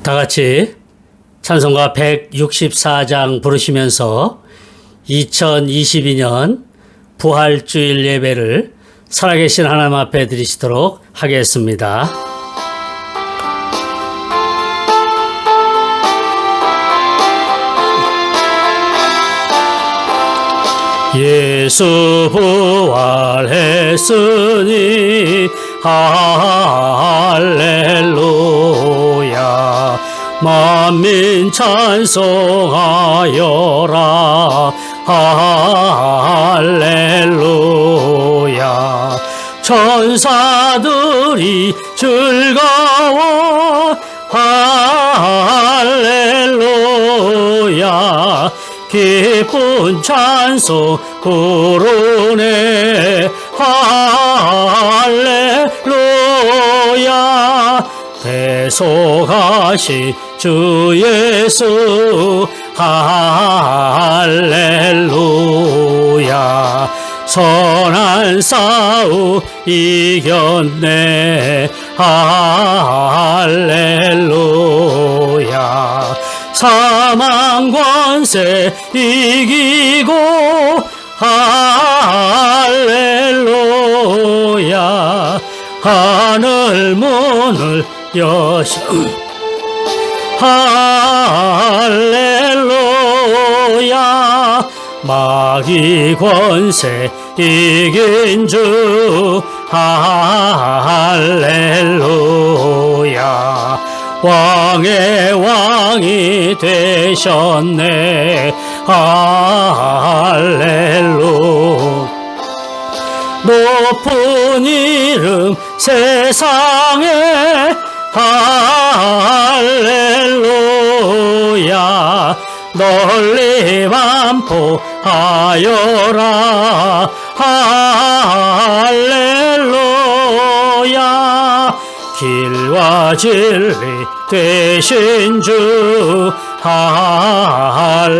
다 같이 찬송가 164장 부르시면서 2022년 부활주일 예배를 살아계신 하나님 앞에 드리시도록 하겠습니다. 예수 부활했으니 할렐루야. 만민 찬송하여라. 할렐루야. 천사들이 즐거워. 할렐루야. 기쁜 찬송 부르네. 할렐루야. 대속하신 주 예수. 할렐루야. 선한 싸움 이겼네. 할렐루야. 사망 권세 이기고. 할렐루야. 하늘 문을 여셔. 할렐루야. 마귀 권세 이긴 주. 할렐루야. 왕의 왕이 되셨네. 할렐루야. 높은 이름 세상에. 할렐루야. 널리 반포하여라. 할렐루야. 길과 진리 되신 주. 할렐루야.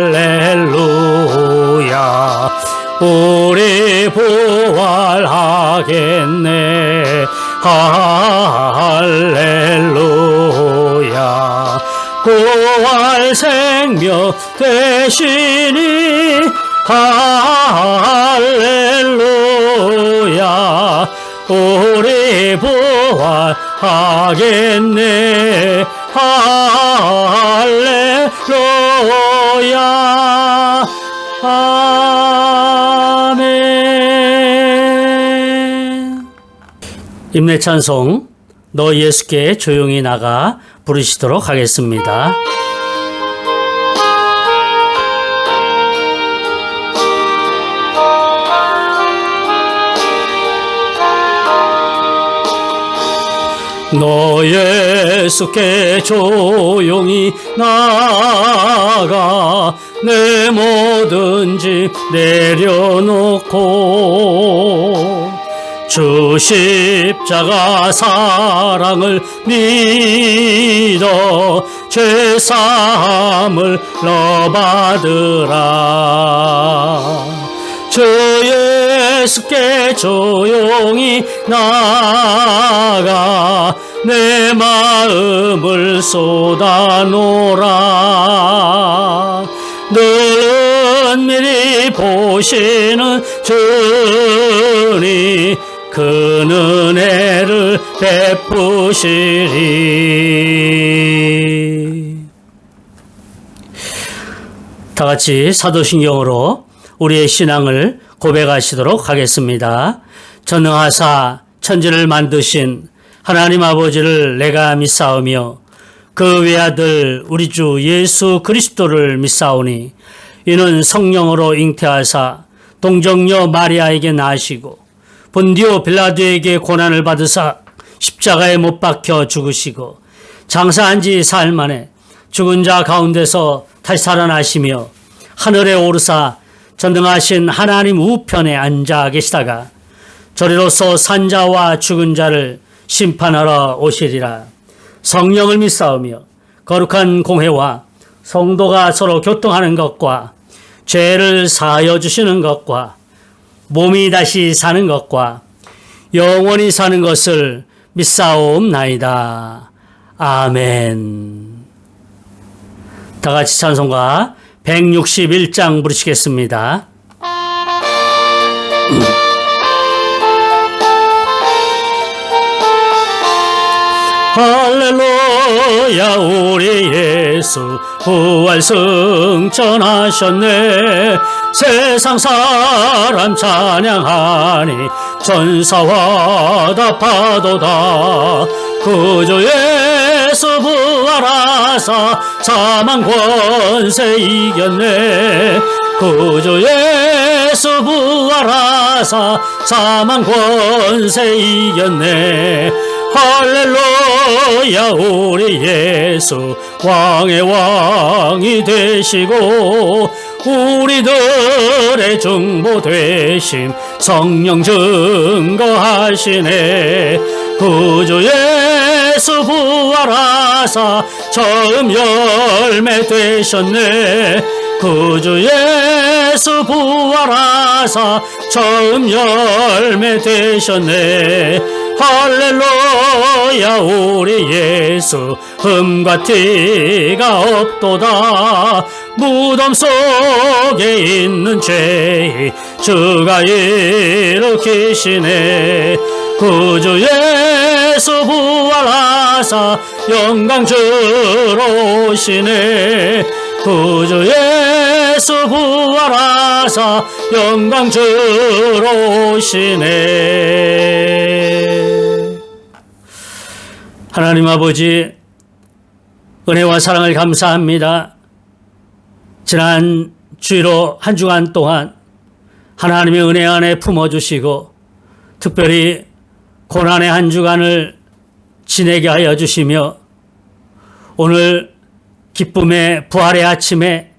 우리 부활하겠네. 할렐루야. 부활 생명 되시니. 할렐루야. 우리 부활하겠네. 할렐루야. 아멘. 임내 찬송 너 예수께 조용히 나가 부르시도록 하겠습니다. 너 예수께 조용히 나가 내 모든 짐 내려놓고 주 십자가 사랑을 믿어 죄사함을 너 받으라. 주 예수께 조용히 나가 내 마음을 쏟아놓으라. 늘 은밀히 보시는 주님 그 은혜를 베푸시리. 다 같이 사도신경으로 우리의 신앙을 고백하시도록 하겠습니다. 전능하사 천지를 만드신 하나님 아버지를 내가 믿사오며 그 외아들 우리 주 예수 그리스도를 믿사오니 이는 성령으로 잉태하사 동정녀 마리아에게 나시고 본디오 빌라도에게 고난을 받으사 십자가에 못 박혀 죽으시고 장사한 지 사흘 만에 죽은 자 가운데서 다시 살아나시며 하늘에 오르사 전능하신 하나님 우편에 앉아 계시다가 저리로서 산자와 죽은 자를 심판하러 오시리라. 성령을 믿사오며 거룩한 공회와 성도가 서로 교통하는 것과 죄를 사하여 주시는 것과 몸이 다시 사는 것과 영원히 사는 것을 믿사옵나이다. 아멘. 다 같이 찬송가 161장 부르시겠습니다. 할렐루야 우리 예수 부활 승천하셨네. 세상 사람 찬양하니 전사와 답하도다. 구주 예수 부활하사 사망 권세 이겼네. 구주 예수 부활하사 사망 권세 이겼네. 할렐루야 우리 예수 왕의 왕이 되시고 우리들의 중보 되심 성령 증거하시네. 구주 예수 부활하사 처음 열매 되셨네. 구주 예수 부활하사 처음 열매 되셨네. 할렐루야 우리 예수 흠과 티가 없도다. 무덤 속에 있는 죄 주가 일으키시네. 구주 예수 부활하사 영광 주로 오시네. 구주 예수 부활하사 영광 주로 오시네. 하나님 아버지, 은혜와 사랑을 감사합니다. 지난 주일로 한 주간 동안 하나님의 은혜 안에 품어주시고 특별히 고난의 한 주간을 지내게 하여 주시며 오늘 기쁨의 부활의 아침에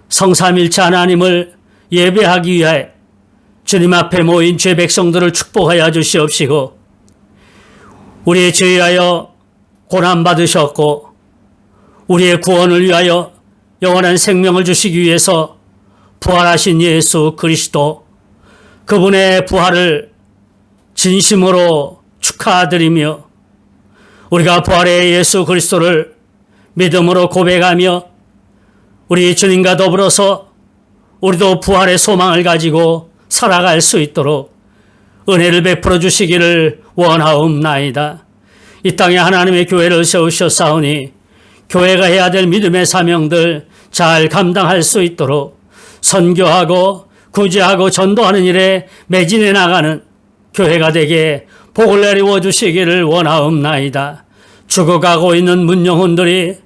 성삼일체 하나님을 예배하기 위해 주님 앞에 모인 죄 백성들을 축복하여 주시옵시고 우리의 죄에 하여 고난받으셨고 우리의 구원을 위하여 영원한 생명을 주시기 위해서 부활하신 예수 그리스도 그분의 부활을 진심으로 축하드리며 우리가 부활의 예수 그리스도를 믿음으로 고백하며 우리 주님과 더불어서 우리도 부활의 소망을 가지고 살아갈 수 있도록 은혜를 베풀어 주시기를 원하옵나이다. 이 땅에 하나님의 교회를 세우셨사오니 교회가 해야 될 믿음의 사명들 잘 감당할 수 있도록 선교하고 구제하고 전도하는 일에 매진해 나가는 교회가 되게 복을 내리워 주시기를 원하옵나이다. 죽어가고 있는 문영혼들이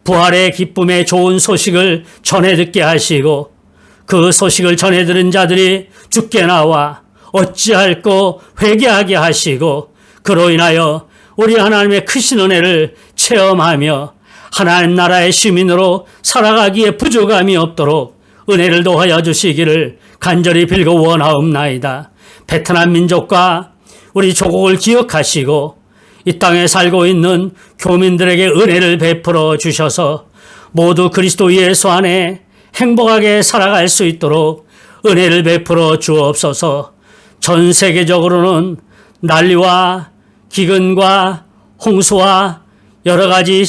부활의 기쁨의 좋은 소식을 전해 듣게 하시고 그 소식을 전해 들은 자들이 죽게 나와 어찌할꼬 회개하게 하시고 그로 인하여 우리 하나님의 크신 은혜를 체험하며 하나님 나라의 시민으로 살아가기에 부족함이 없도록 은혜를 도하여 주시기를 간절히 빌고 원하옵나이다. 베트남 민족과 우리 조국을 기억하시고 이 땅에 살고 있는 교민들에게 은혜를 베풀어 주셔서 모두 그리스도 예수 안에 행복하게 살아갈 수 있도록 은혜를 베풀어 주옵소서. 전 세계적으로는 난리와 기근과 홍수와 여러 가지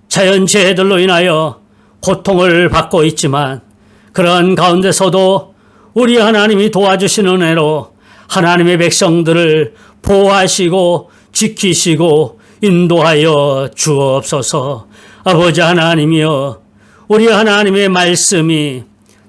자연재해들로 인하여 고통을 받고 있지만 그런 가운데서도 우리 하나님이 도와주시는 은혜로 하나님의 백성들을 보호하시고 지키시고 인도하여 주옵소서. 아버지 하나님이여, 우리 하나님의 말씀이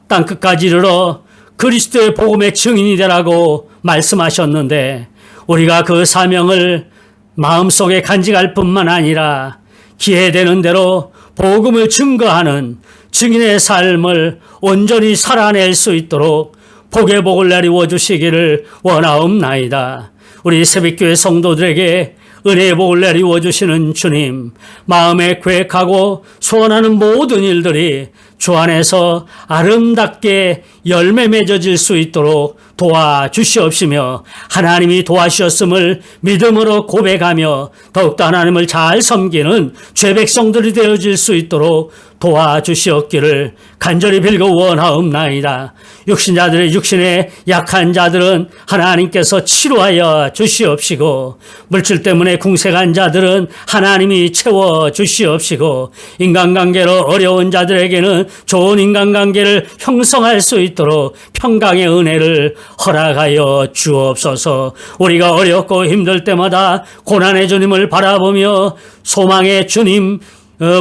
땅끝까지 이르러 그리스도의 복음의 증인이 되라고 말씀하셨는데 우리가 그 사명을 마음속에 간직할 뿐만 아니라 기회되는 대로 복음을 증거하는 증인의 삶을 온전히 살아낼 수 있도록 복의 복을 내리워 주시기를 원하옵나이다. 우리 새벽교회 성도들에게 은혜의 복을 내리워 주시는 주님, 마음에 계획하고 소원하는 모든 일들이 주 안에서 아름답게 열매 맺어질 수 있도록 도와주시옵시며 하나님이 도와주셨음을 믿음으로 고백하며 더욱더 하나님을 잘 섬기는 죄 백성들이 되어질 수 있도록 도와주시옵기를 간절히 빌고 원하옵나이다. 육신의 약한 자들은 하나님께서 치료하여 주시옵시고 물질 때문에 궁색한 자들은 하나님이 채워주시옵시고 인간관계로 어려운 자들에게는 좋은 인간관계를 형성할 수 있도록 평강의 은혜를 허락하여 주옵소서. 우리가 어렵고 힘들 때마다 고난의 주님을 바라보며 소망의 주님,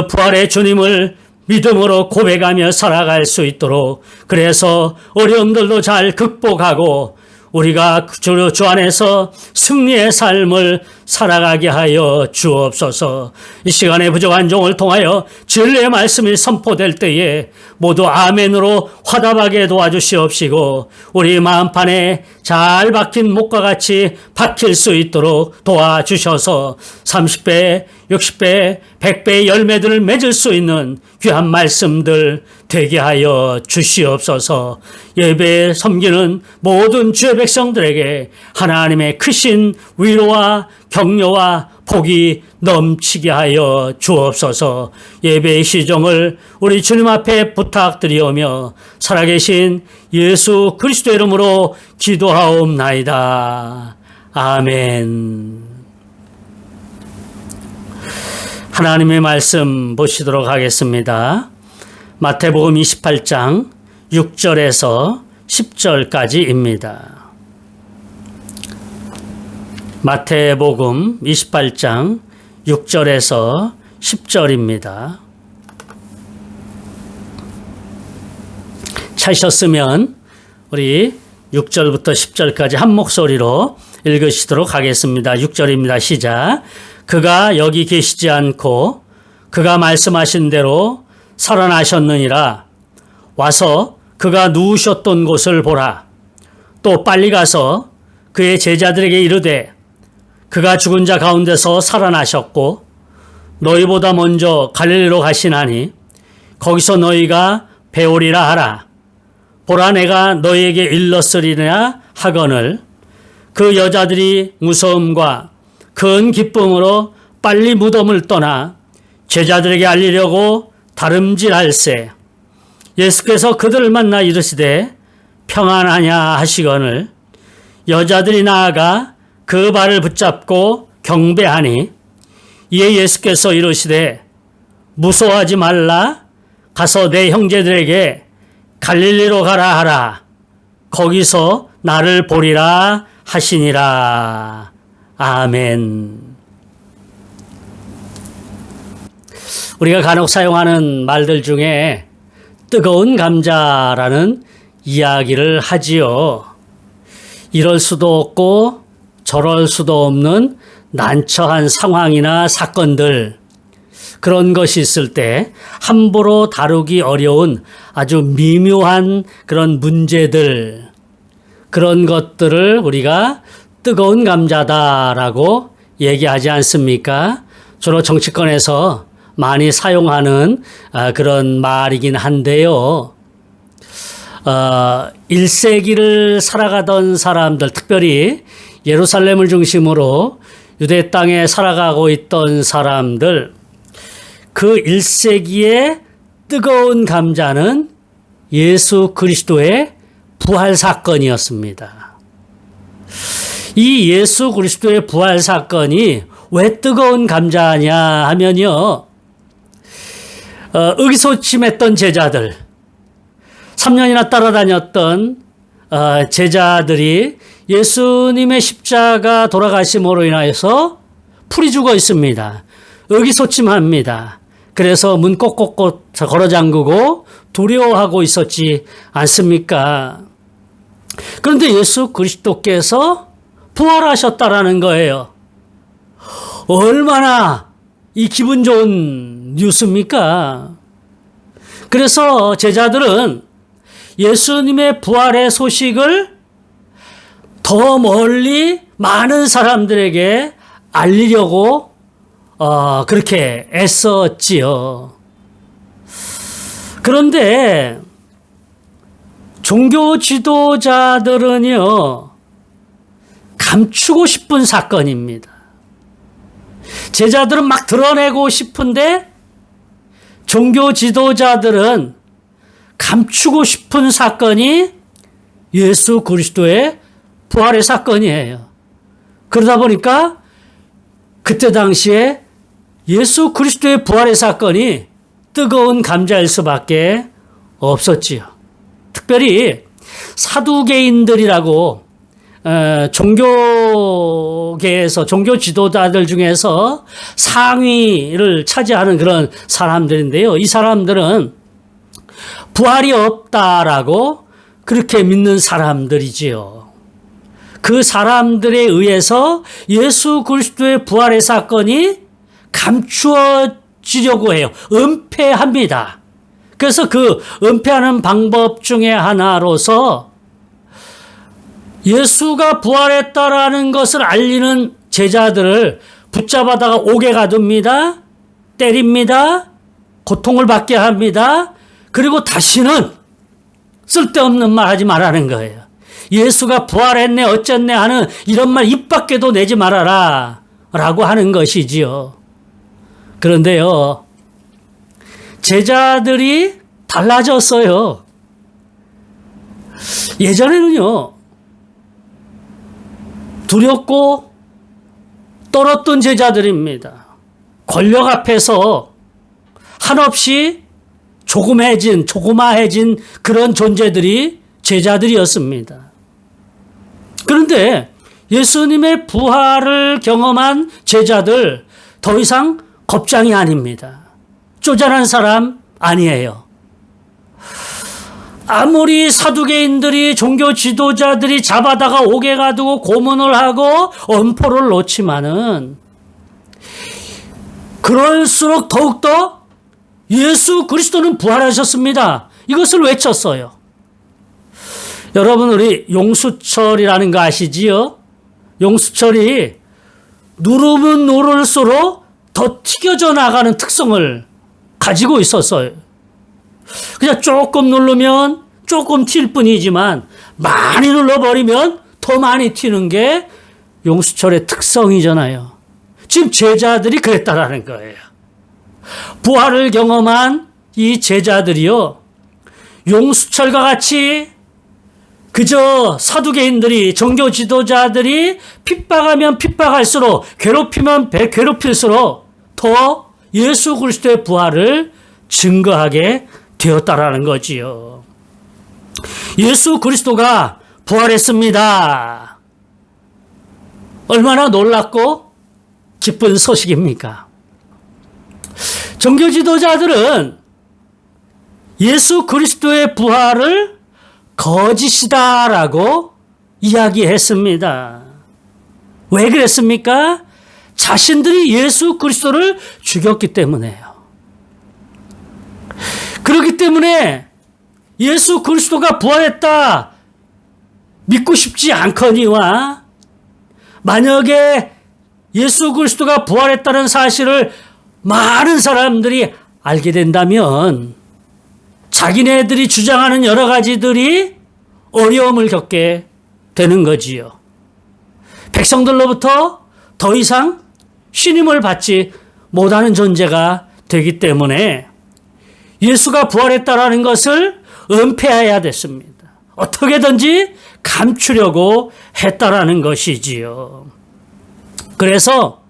부활의 주님을 믿음으로 고백하며 살아갈 수 있도록 그래서 어려움들도 잘 극복하고 우리가 주 안에서 승리의 삶을 살아가게 하여 주옵소서. 이 시간에 부족한 종을 통하여 진리의 말씀이 선포될 때에 모두 아멘으로 화답하게 도와주시옵시고 우리 마음판에 잘 박힌 목과 같이 박힐 수 있도록 도와주셔서 30배, 60배, 100배의 열매들을 맺을 수 있는 귀한 말씀들 되게 하여 주시옵소서. 예배 섬기는 모든 주의 백성들에게 하나님의 크신 위로와 격려와 복이 넘치게 하여 주옵소서. 예배의 시종을 우리 주님 앞에 부탁드리오며 살아계신 예수 그리스도의 이름으로 기도하옵나이다. 아멘. 하나님의 말씀 보시도록 하겠습니다. 마태복음 28장 6절에서 10절까지입니다. 마태복음 28장 6절에서 10절입니다. 찾으셨으면 우리 6절부터 10절까지 한 목소리로 읽으시도록 하겠습니다. 6절입니다. 시작. 그가 여기 계시지 않고 그가 말씀하신 대로 살아나셨느니라. 와서 그가 누우셨던 곳을 보라. 또 빨리 가서 그의 제자들에게 이르되 그가 죽은 자 가운데서 살아나셨고 너희보다 먼저 갈릴리로 가시나니 거기서 너희가 배우리라 하라. 보라 내가 너희에게 일렀으리라 하거늘 그 여자들이 무서움과 큰 기쁨으로 빨리 무덤을 떠나 제자들에게 알리려고 다름질할세. 예수께서 그들을 만나 이르시되 평안하냐 하시거늘 여자들이 나아가 그 발을 붙잡고 경배하니 이에 예수께서 이르시되 무서워하지 말라. 가서 내 형제들에게 갈릴리로 가라 하라. 거기서 나를 보리라 하시니라. 아멘. 우리가 간혹 사용하는 말들 중에 뜨거운 감자라는 이야기를 하지요. 이럴 수도 없고 저럴 수도 없는 난처한 상황이나 사건들, 그런 것이 있을 때 함부로 다루기 어려운 아주 미묘한 그런 문제들, 그런 것들을 우리가 뜨거운 감자다라고 얘기하지 않습니까? 주로 정치권에서 많이 사용하는 그런 말이긴 한데요. 1세기를 살아가던 사람들, 특별히 예루살렘을 중심으로 유대 땅에 살아가고 있던 사람들, 그 1세기의 뜨거운 감자는 예수 그리스도의 부활 사건이었습니다. 이 예수 그리스도의 부활 사건이 왜 뜨거운 감자냐 하면요, 의기소침했던 제자들, 3년이나 따라다녔던 제자들이 예수님의 십자가 돌아가심으로 인하여서 풀이 죽어 있습니다. 의기소침합니다. 그래서 문 꼭꼭꼭 걸어 잠그고 두려워하고 있었지 않습니까? 그런데 예수 그리스도께서 부활하셨다라는 거예요. 얼마나 이 기분 좋은 뉴스입니까? 그래서 제자들은 예수님의 부활의 소식을 더 멀리 많은 사람들에게 알리려고 그렇게 애썼지요. 그런데 종교 지도자들은요, 감추고 싶은 사건입니다. 제자들은 막 드러내고 싶은데 종교 지도자들은 감추고 싶은 사건이 예수 그리스도의 부활의 사건이에요. 그러다 보니까 그때 당시에 예수 그리스도의 부활의 사건이 뜨거운 감자일 수밖에 없었지요. 특별히 사두개인들이라고 종교계에서 종교 지도자들 중에서 상위를 차지하는 그런 사람들인데요. 이 사람들은 부활이 없다라고 그렇게 믿는 사람들이지요. 그 사람들에 의해서 예수 그리스도의 부활의 사건이 감추어지려고 해요. 은폐합니다. 그래서 그 은폐하는 방법 중에 하나로서 예수가 부활했다라는 것을 알리는 제자들을 붙잡아다가 옥에 가둡니다. 때립니다. 고통을 받게 합니다. 그리고 다시는 쓸데없는 말 하지 말라는 거예요. 예수가 부활했네 어쨌네 하는 이런 말 입 밖에도 내지 말아라 라고 하는 것이지요. 그런데요, 제자들이 달라졌어요. 예전에는요, 두렵고 떨었던 제자들입니다. 권력 앞에서 한없이 조그마해진 그런 존재들이 제자들이었습니다. 그런데 예수님의 부활을 경험한 제자들 더 이상 겁장이 아닙니다. 쪼잔한 사람 아니에요. 아무리 사두개인들이 종교 지도자들이 잡아다가 옥에 가두고 고문을 하고 엄포를 놓지만은 그럴수록 더욱더 예수 그리스도는 부활하셨습니다. 이것을 외쳤어요. 여러분, 우리 용수철이라는 거 아시지요? 용수철이 누르면 누를수록 더 튀겨져 나가는 특성을 가지고 있었어요. 그냥 조금 누르면 조금 튈 뿐이지만 많이 눌러버리면 더 많이 튀는 게 용수철의 특성이잖아요. 지금 제자들이 그랬다라는 거예요. 부활을 경험한 이 제자들이요, 용수철과 같이 그저 사두개인들이 종교 지도자들이 핍박하면 핍박할수록 괴롭히면 괴롭힐수록 더 예수 그리스도의 부활을 증거하게 되었다라는 거지요. 예수 그리스도가 부활했습니다. 얼마나 놀랍고 기쁜 소식입니까? 종교 지도자들은 예수 그리스도의 부활을 거짓이다라고 이야기했습니다. 왜 그랬습니까? 자신들이 예수 그리스도를 죽였기 때문에요. 그렇기 때문에 예수 그리스도가 부활했다 믿고 싶지 않거니와, 만약에 예수 그리스도가 부활했다는 사실을 많은 사람들이 알게 된다면 자기네들이 주장하는 여러 가지들이 어려움을 겪게 되는 거지요. 백성들로부터 더 이상 신임을 받지 못하는 존재가 되기 때문에 예수가 부활했다라는 것을 은폐해야 됐습니다. 어떻게든지 감추려고 했다라는 것이지요. 그래서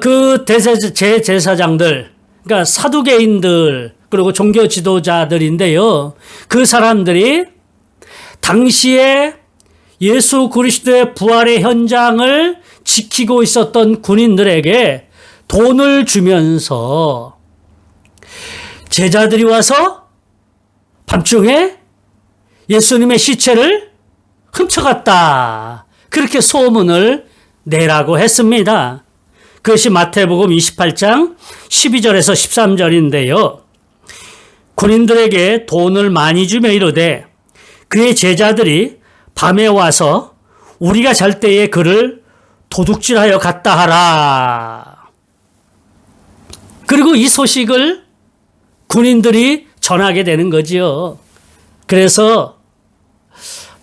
그 제사장들, 그러니까 사두개인들, 그리고 종교 지도자들인데요, 그 사람들이 당시에 예수 그리스도의 부활의 현장을 지키고 있었던 군인들에게 돈을 주면서 제자들이 와서 밤중에 예수님의 시체를 훔쳐갔다, 그렇게 소문을 내라고 했습니다. 그것이 마태복음 28장 12절에서 13절인데요. 군인들에게 돈을 많이 주며 이르되 그의 제자들이 밤에 와서 우리가 잘 때에 그를 도둑질하여 갔다 하라. 그리고 이 소식을 군인들이 전하게 되는 거지요. 그래서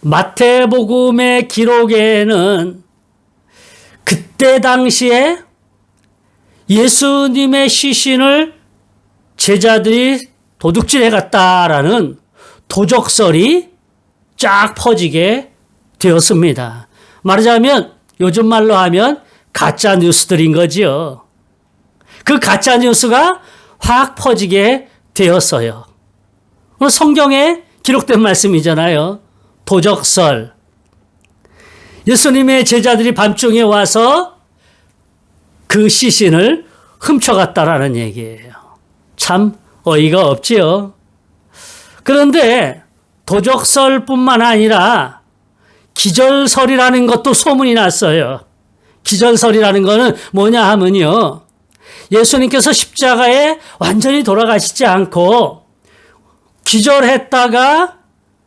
마태복음의 기록에는 그때 당시에 예수님의 시신을 제자들이 도둑질해 갔다라는 도적설이 쫙 퍼지게 되었습니다. 말하자면 요즘 말로 하면 가짜 뉴스들인 거지요. 그 가짜 뉴스가 확 퍼지게 되었어요. 성경에 기록된 말씀이잖아요. 도적설. 예수님의 제자들이 밤중에 와서 그 시신을 훔쳐갔다라는 얘기예요. 참 어이가 없지요. 그런데 도적설뿐만 아니라 기절설이라는 것도 소문이 났어요. 기절설이라는 거는 뭐냐 하면요. 예수님께서 십자가에 완전히 돌아가시지 않고 기절했다가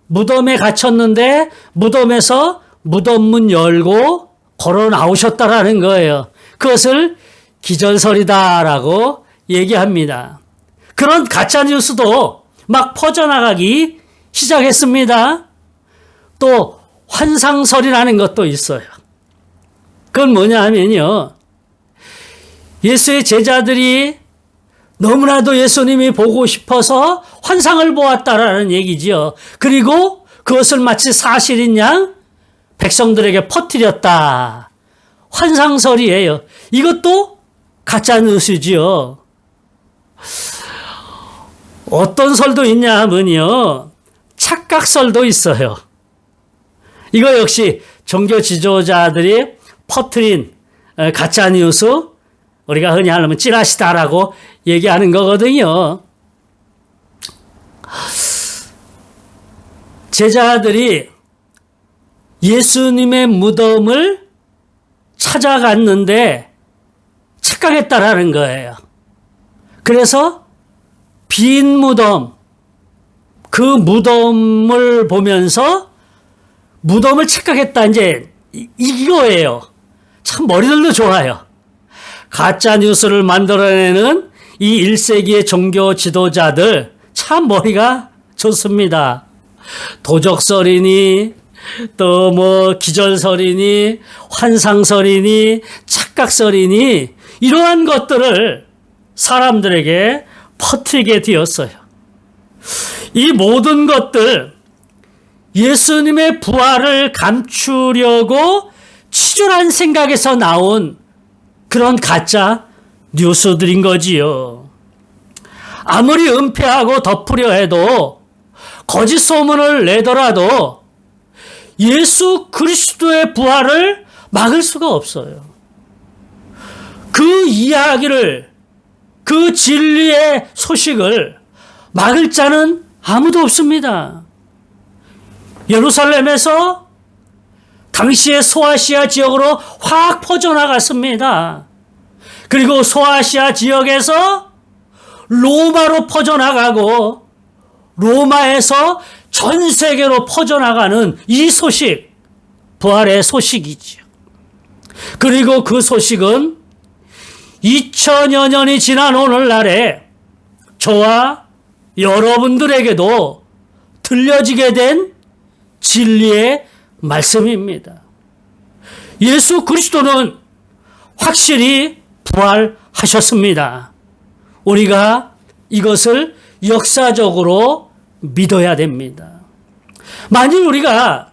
무덤에 갇혔는데 무덤에서 무덤문 열고 걸어 나오셨다라는 거예요. 그것을 기절설이다라고 얘기합니다. 그런 가짜 뉴스도 막 퍼져나가기 시작했습니다. 또 환상설이라는 것도 있어요. 그건 뭐냐 하면요. 예수의 제자들이 너무나도 예수님이 보고 싶어서 환상을 보았다라는 얘기지요. 그리고 그것을 마치 사실인 양 백성들에게 퍼뜨렸다. 환상설이에요. 이것도 가짜 뉴스지요. 어떤 설도 있냐 하면요. 착각설도 있어요. 이거 역시 종교 지도자들이 퍼뜨린 가짜 뉴스, 우리가 흔히 하면 찌라시다라고 얘기하는 거거든요. 제자들이 예수님의 무덤을 찾아갔는데 착각했다라는 거예요. 그래서 빈 무덤, 그 무덤을 보면서 무덤을 착각했다. 이제 이거예요. 참 머리들도 좋아요. 가짜 뉴스를 만들어내는 이 1세기의 종교 지도자들 참 머리가 좋습니다. 도적설이니 또 뭐 기절설이니 환상설이니 착각설이니 이러한 것들을 사람들에게 퍼뜨리게 되었어요. 이 모든 것들 예수님의 부활을 감추려고 치졸한 생각에서 나온 그런 가짜 뉴스들인 거지요. 아무리 은폐하고 덮으려 해도 거짓 소문을 내더라도 예수 그리스도의 부활을 막을 수가 없어요. 그 이야기를, 그 진리의 소식을 막을 자는 아무도 없습니다. 예루살렘에서 당시의 소아시아 지역으로 확 퍼져나갔습니다. 그리고 소아시아 지역에서 로마로 퍼져나가고 로마에서 전 세계로 퍼져나가는 이 소식, 부활의 소식이지요. 그리고 그 소식은 2000여 년이 지난 오늘날에 저와 여러분들에게도 들려지게 된 진리의 말씀입니다. 예수 그리스도는 확실히 부활하셨습니다. 우리가 이것을 역사적으로 믿어야 됩니다. 만일 우리가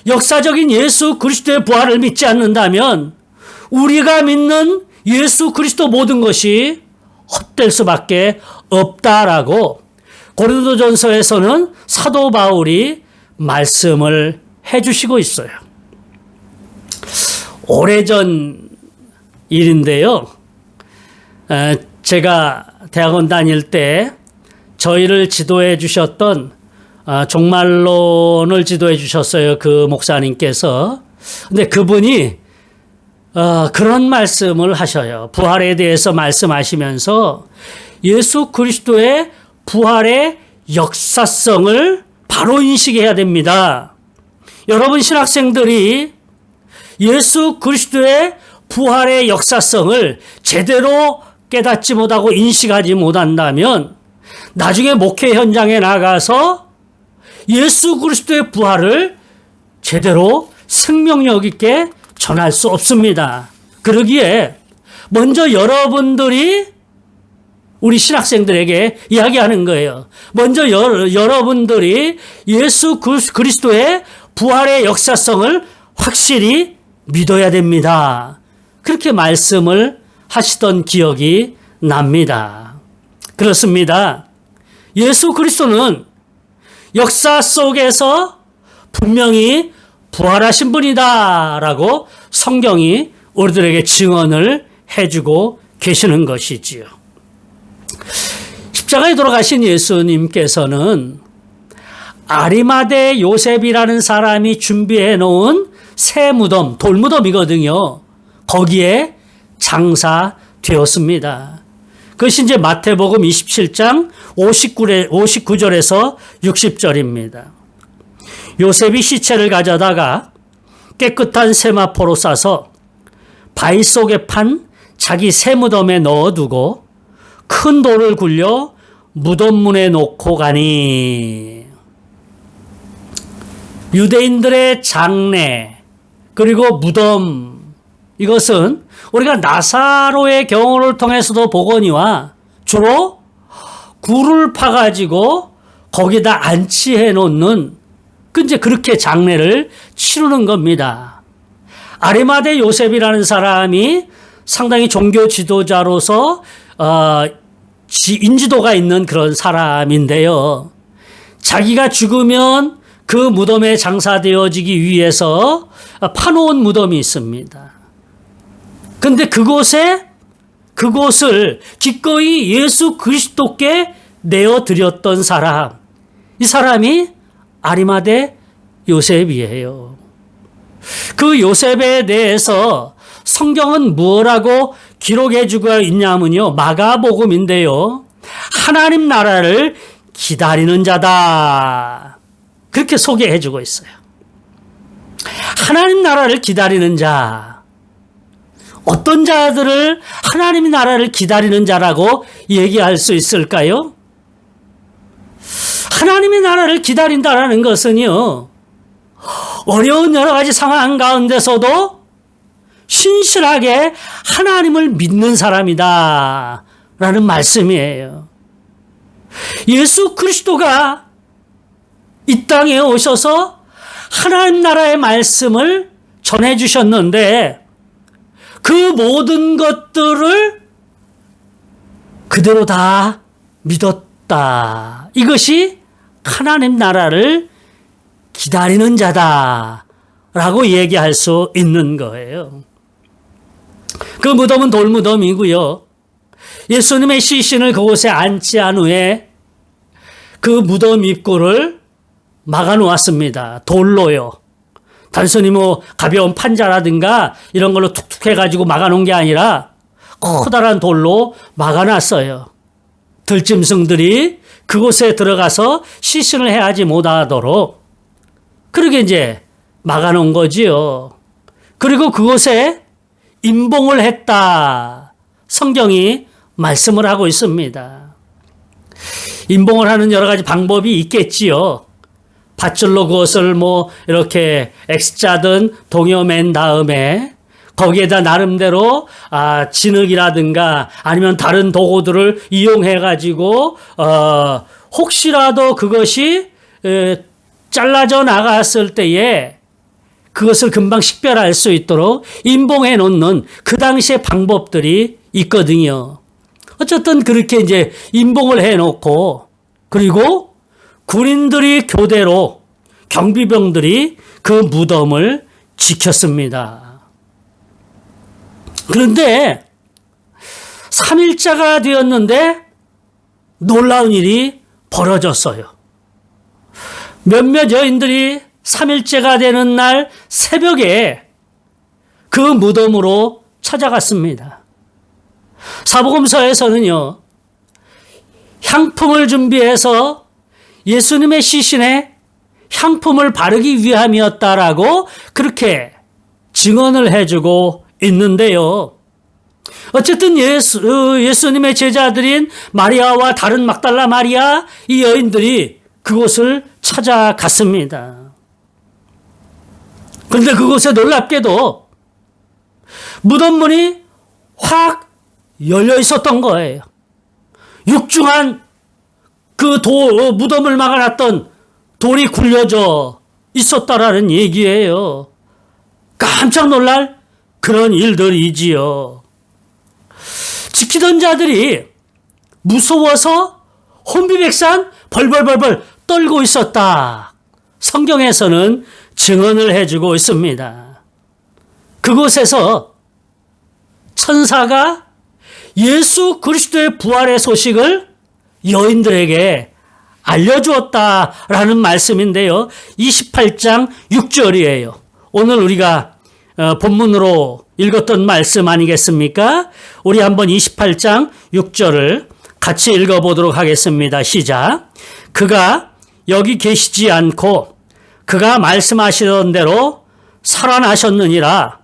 역사적인 예수 그리스도의 부활을 믿지 않는다면 우리가 믿는 예수 그리스도 모든 것이 헛될 수밖에 없다라고 고린도전서에서는 사도 바울이 말씀을 해주시고 있어요. 오래전 일인데요. 제가 대학원 다닐 때 저희를 지도해 주셨던 종말론을 지도해 주셨어요. 그 목사님께서. 근데 그분이 그런 말씀을 하셔요. 부활에 대해서 말씀하시면서 예수 그리스도의 부활의 역사성을 바로 인식해야 됩니다. 여러분 신학생들이 예수 그리스도의 부활의 역사성을 제대로 깨닫지 못하고 인식하지 못한다면 나중에 목회 현장에 나가서 예수 그리스도의 부활을 제대로 생명력 있게 전할 수 없습니다. 그러기에 먼저 여러분들이 우리 신학생들에게 이야기하는 거예요. 먼저 여러분들이 예수 그리스도의 부활의 역사성을 확실히 믿어야 됩니다. 그렇게 말씀을 하시던 기억이 납니다. 그렇습니다. 예수 그리스도는 역사 속에서 분명히 부활하신 분이다라고 성경이 우리들에게 증언을 해주고 계시는 것이지요. 십자가에 돌아가신 예수님께서는 아리마대 요셉이라는 사람이 준비해 놓은 새 무덤, 돌무덤이거든요. 거기에 장사되었습니다. 그것이 이제 마태복음 27장 59절에서 60절입니다. 요셉이 시체를 가져다가 깨끗한 세마포로 싸서 바위 속에 판 자기 새 무덤에 넣어두고 큰 돌을 굴려 무덤문에 놓고 가니, 유대인들의 장례 그리고 무덤, 이것은 우리가 나사로의 경우를 통해서도 보거니와 주로 굴을 파가지고 거기다 안치해 놓는, 이제 그렇게 장례를 치르는 겁니다. 아리마대 요셉이라는 사람이 상당히 종교 지도자로서 인지도가 있는 그런 사람인데요. 자기가 죽으면 그 무덤에 장사되어지기 위해서 파놓은 무덤이 있습니다. 근데 그것을 기꺼이 예수 그리스도께 내어드렸던 사람, 이 사람이 아리마대 요셉이에요. 그 요셉에 대해서 성경은 뭐라고 기록해 주고 있냐면요, 마가복음인데요, 하나님 나라를 기다리는 자다, 그렇게 소개해 주고 있어요. 하나님 나라를 기다리는 자, 어떤 자들을 하나님 나라를 기다리는 자라고 얘기할 수 있을까요? 하나님의 나라를 기다린다라는 것은요, 어려운 여러 가지 상황 가운데서도 신실하게 하나님을 믿는 사람이다 라는 말씀이에요. 예수 그리스도가 이 땅에 오셔서 하나님 나라의 말씀을 전해주셨는데 그 모든 것들을 그대로 다 믿었다. 이것이 하나님 나라를 기다리는 자다라고 얘기할 수 있는 거예요. 그 무덤은 돌무덤이고요. 예수님의 시신을 그곳에 안치한 후에 그 무덤 입구를 막아 놓았습니다. 돌로요. 단순히 뭐 가벼운 판자라든가 이런 걸로 툭툭 해가지고 막아 놓은 게 아니라 커다란 돌로 막아 놨어요. 들짐승들이 그곳에 들어가서 시신을 해하지 못하도록 그렇게 이제 막아 놓은 거지요. 그리고 그곳에 임봉을 했다, 성경이 말씀을 하고 있습니다. 임봉을 하는 여러 가지 방법이 있겠지요. 밧줄로 그것을 뭐 이렇게 X자든 동여맨 다음에 거기에다 나름대로 진흙이라든가 아니면 다른 도구들을 이용해 가지고 혹시라도 그것이 잘라져 나갔을 때에 그것을 금방 식별할 수 있도록 임봉해 놓는 그 당시의 방법들이 있거든요. 어쨌든 그렇게 이제 임봉을 해 놓고, 그리고 군인들이 교대로, 경비병들이 그 무덤을 지켰습니다. 그런데 3일자가 되었는데 놀라운 일이 벌어졌어요. 몇몇 여인들이 3일째가 되는 날 새벽에 그 무덤으로 찾아갔습니다. 사복음서에서는요, 향품을 준비해서 예수님의 시신에 향품을 바르기 위함이었다라고 그렇게 증언을 해주고 있는데요. 어쨌든 예수님의 제자들인 마리아와 다른 막달라 마리아, 이 여인들이 그곳을 찾아갔습니다. 그런데 그곳에 놀랍게도 무덤 문이 확 열려 있었던 거예요. 육중한 그 무덤을 막아놨던 돌이 굴려져 있었다라는 얘기예요. 깜짝 놀랄 그런 일들이지요. 지키던 자들이 무서워서 혼비백산 벌벌벌벌 떨고 있었다. 성경에서는 증언을 해주고 있습니다. 그곳에서 천사가 예수 그리스도의 부활의 소식을 여인들에게 알려주었다라는 말씀인데요. 28장 6절이에요. 오늘 우리가 본문으로 읽었던 말씀 아니겠습니까? 우리 한번 28장 6절을 같이 읽어보도록 하겠습니다. 시작. 그가 여기 계시지 않고 그가 말씀하시던 대로 살아나셨느니라.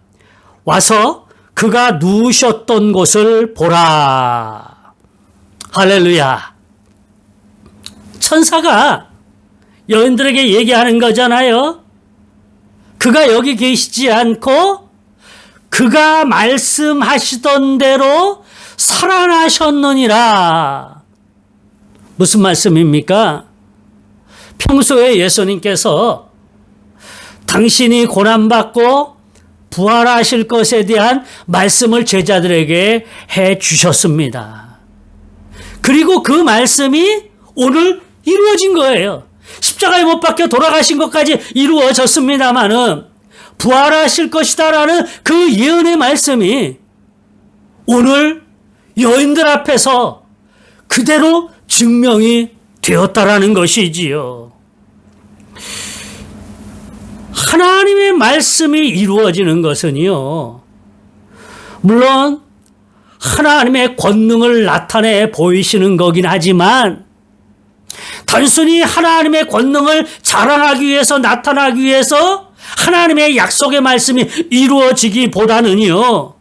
와서 그가 누우셨던 곳을 보라. 할렐루야. 천사가 여인들에게 얘기하는 거잖아요. 그가 여기 계시지 않고 그가 말씀하시던 대로 살아나셨느니라. 무슨 말씀입니까? 평소에 예수님께서 당신이 고난받고 부활하실 것에 대한 말씀을 제자들에게 해 주셨습니다. 그리고 그 말씀이 오늘 이루어진 거예요. 십자가에 못 박혀 돌아가신 것까지 이루어졌습니다마는 부활하실 것이다라는 그 예언의 말씀이 오늘 여인들 앞에서 그대로 증명이 되었다라는 것이지요. 하나님의 말씀이 이루어지는 것은요, 물론 하나님의 권능을 나타내 보이시는 거긴 하지만 단순히 하나님의 권능을 자랑하기 위해서, 나타나기 위해서 하나님의 약속의 말씀이 이루어지기보다는요,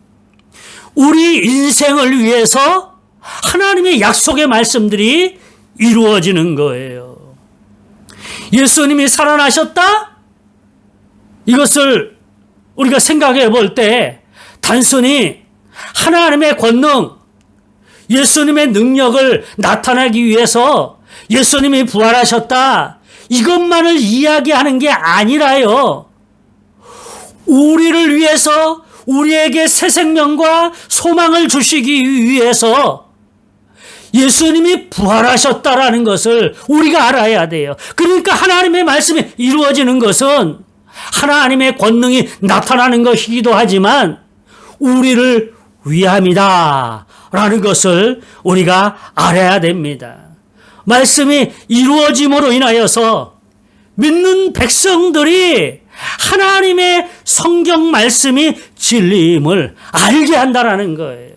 우리 인생을 위해서 하나님의 약속의 말씀들이 이루어지는 거예요. 예수님이 살아나셨다? 이것을 우리가 생각해 볼 때 단순히 하나님의 권능, 예수님의 능력을 나타내기 위해서 예수님이 부활하셨다, 이것만을 이야기하는 게 아니라요, 우리를 위해서, 우리에게 새 생명과 소망을 주시기 위해서 예수님이 부활하셨다라는 것을 우리가 알아야 돼요. 그러니까 하나님의 말씀이 이루어지는 것은 하나님의 권능이 나타나는 것이기도 하지만 우리를 위함이다 라는 것을 우리가 알아야 됩니다. 말씀이 이루어짐으로 인하여서 믿는 백성들이 하나님의 성경 말씀이 진리임을 알게 한다라는 거예요.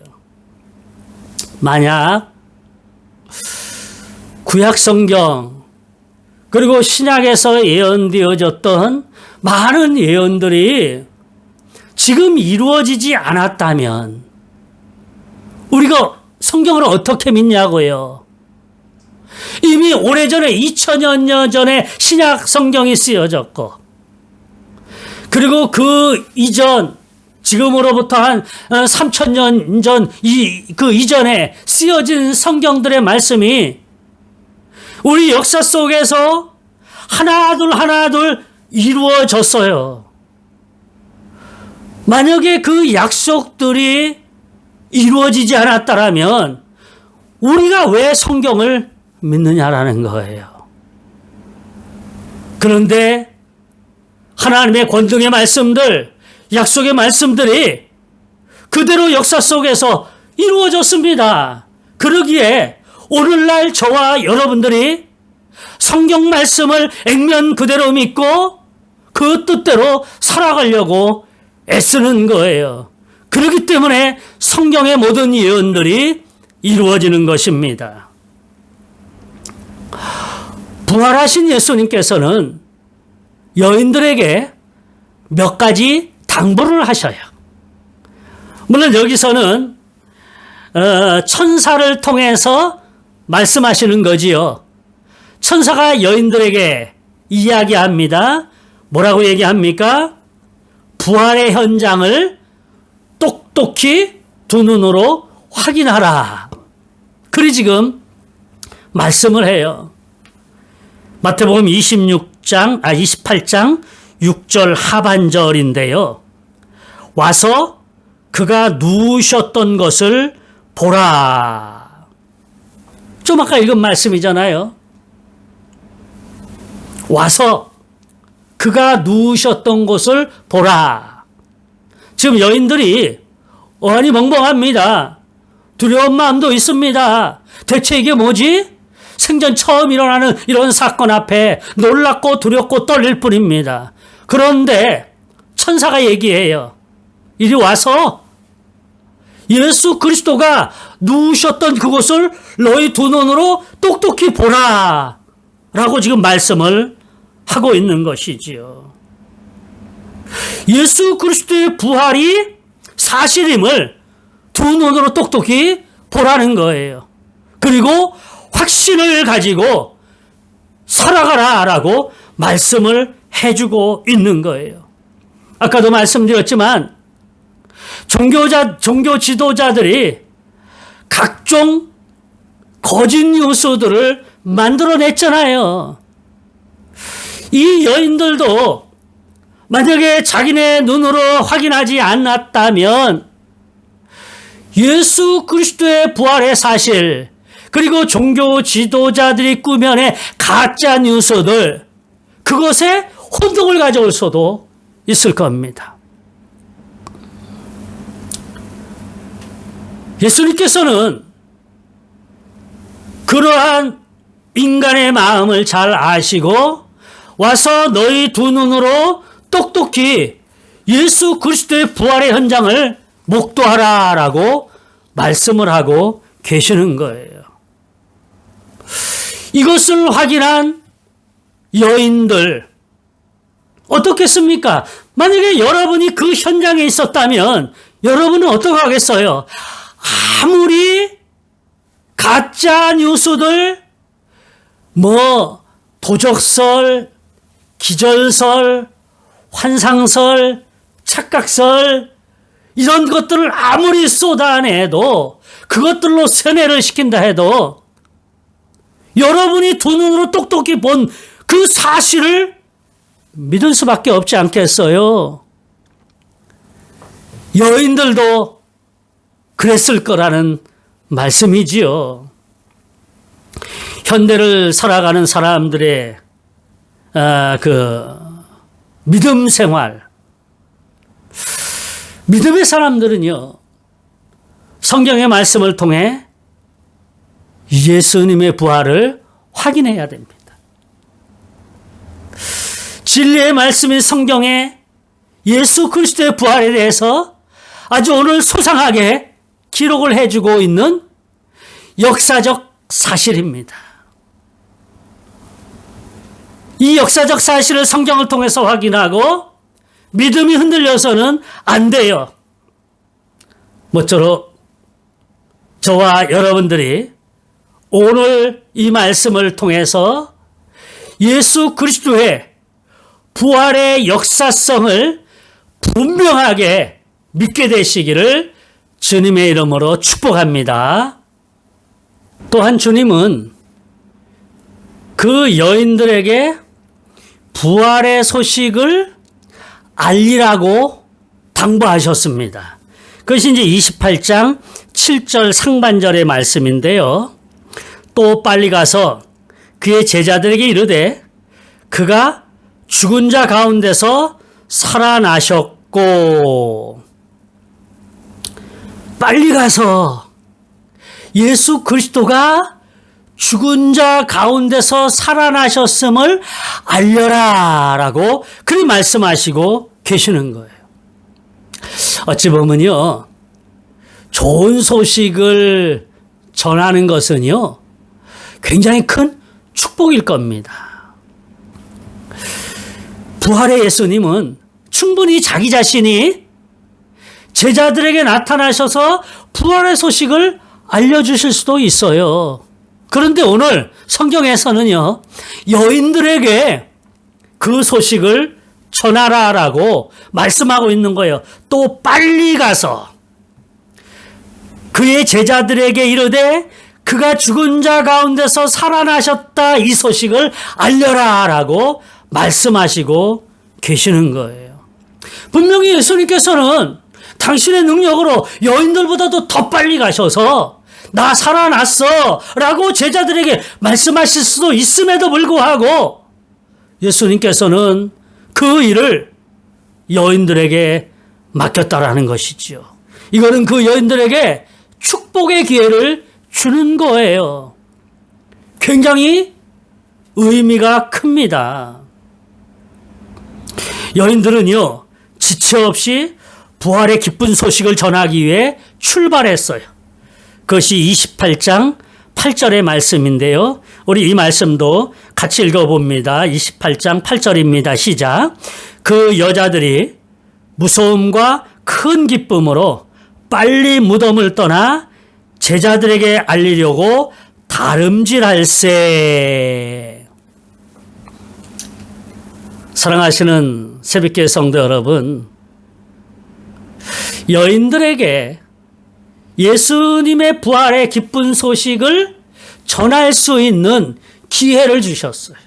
만약 구약 성경 그리고 신약에서 예언되어졌던 많은 예언들이 지금 이루어지지 않았다면 우리가 성경을 어떻게 믿냐고요. 이미 오래전에 2000여 년 전에 신약 성경이 쓰여졌고, 그리고 그 이전, 지금으로부터 한 3000년 전 그 이전에 쓰여진 성경들의 말씀이 우리 역사 속에서 하나둘 이루어졌어요. 만약에 그 약속들이 이루어지지 않았다면 우리가 왜 성경을 믿느냐라는 거예요. 그런데 하나님의 권능의 말씀들, 약속의 말씀들이 그대로 역사 속에서 이루어졌습니다. 그러기에 오늘날 저와 여러분들이 성경 말씀을 액면 그대로 믿고 그 뜻대로 살아가려고 애쓰는 거예요. 그렇기 때문에 성경의 모든 예언들이 이루어지는 것입니다. 부활하신 예수님께서는 여인들에게 몇 가지 당부를 하셔요. 물론 여기서는 천사를 통해서 말씀하시는 거지요. 천사가 여인들에게 이야기합니다. 뭐라고 얘기합니까? 부활의 현장을 똑똑히 두 눈으로 확인하라. 그리 지금 말씀을 해요. 마태복음 28장 6절 하반절인데요. 와서 그가 누우셨던 것을 보라. 좀 아까 읽은 말씀이잖아요. 와서 그가 누우셨던 곳을 보라. 지금 여인들이 어안이 멍멍합니다. 두려운 마음도 있습니다. 대체 이게 뭐지? 생전 처음 일어나는 이런 사건 앞에 놀랍고 두렵고 떨릴 뿐입니다. 그런데 천사가 얘기해요. 이리 와서 예수 그리스도가 누우셨던 그곳을 너희 두 눈으로 똑똑히 보라. 라고 지금 말씀을 하고 있는 것이지요. 예수 그리스도의 부활이 사실임을 두 눈으로 똑똑히 보라는 거예요. 그리고 확신을 가지고 살아가라라고 말씀을 해주고 있는 거예요. 아까도 말씀드렸지만 종교 지도자들이 각종 거짓 뉴스들을 만들어냈잖아요. 이 여인들도 만약에 자기네 눈으로 확인하지 않았다면 예수 그리스도의 부활의 사실, 그리고 종교 지도자들이 꾸며낸 가짜 뉴스들, 그것에 혼동을 가져올 수도 있을 겁니다. 예수님께서는 그러한 인간의 마음을 잘 아시고 와서 너희 두 눈으로 똑똑히 예수 그리스도의 부활의 현장을 목도하라라고 말씀을 하고 계시는 거예요. 이것을 확인한 여인들 어떻겠습니까? 만약에 여러분이 그 현장에 있었다면 여러분은 어떻게 하겠어요? 아무리 가짜 뉴스들, 도적설, 기절설, 환상설, 착각설, 이런 것들을 아무리 쏟아내도, 그것들로 세뇌를 시킨다 해도 여러분이 두 눈으로 똑똑히 본 그 사실을 믿을 수밖에 없지 않겠어요? 여인들도 그랬을 거라는 말씀이지요. 현대를 살아가는 사람들의 믿음 생활, 믿음의 사람들은요, 성경의 말씀을 통해 예수님의 부활을 확인해야 됩니다. 진리의 말씀인 성경에 예수 그리스도의 부활에 대해서 아주 오늘 소상하게 기록을 해주고 있는 역사적 사실입니다. 이 역사적 사실을 성경을 통해서 확인하고 믿음이 흔들려서는 안 돼요. 모쪼록 저와 여러분들이 오늘 이 말씀을 통해서 예수 그리스도의 부활의 역사성을 분명하게 믿게 되시기를 주님의 이름으로 축복합니다. 또한 주님은 그 여인들에게 부활의 소식을 알리라고 당부하셨습니다. 그것이 이제 28장 7절 상반절의 말씀인데요. 또 빨리 가서 그의 제자들에게 이르되 그가 죽은 자 가운데서 살아나셨고, 빨리 가서 예수 그리스도가 죽은 자 가운데서 살아나셨음을 알려라 라고 그리 말씀하시고 계시는 거예요. 어찌 보면요, 좋은 소식을 전하는 것은요, 굉장히 큰 축복일 겁니다. 부활의 예수님은 충분히 자기 자신이 제자들에게 나타나셔서 부활의 소식을 알려주실 수도 있어요. 그런데 오늘 성경에서는요, 여인들에게 그 소식을 전하라라고 말씀하고 있는 거예요. 또 빨리 가서 그의 제자들에게 이르되 그가 죽은 자 가운데서 살아나셨다 이 소식을 알려라라고 말씀하시고 계시는 거예요. 분명히 예수님께서는 당신의 능력으로 여인들보다도 더 빨리 가셔서 나 살아났어 라고 제자들에게 말씀하실 수도 있음에도 불구하고 예수님께서는 그 일을 여인들에게 맡겼다라는 것이죠. 이거는 그 여인들에게 축복의 기회를 주는 거예요. 굉장히 의미가 큽니다. 여인들은요, 지체 없이 부활의 기쁜 소식을 전하기 위해 출발했어요. 그것이 28장 8절의 말씀인데요. 우리 이 말씀도 같이 읽어봅니다. 28장 8절입니다. 시작. 그 여자들이 무서움과 큰 기쁨으로 빨리 무덤을 떠나 제자들에게 알리려고 다름질할세. 사랑하시는 새벽교회 성도 여러분, 여인들에게 예수님의 부활의 기쁜 소식을 전할 수 있는 기회를 주셨어요.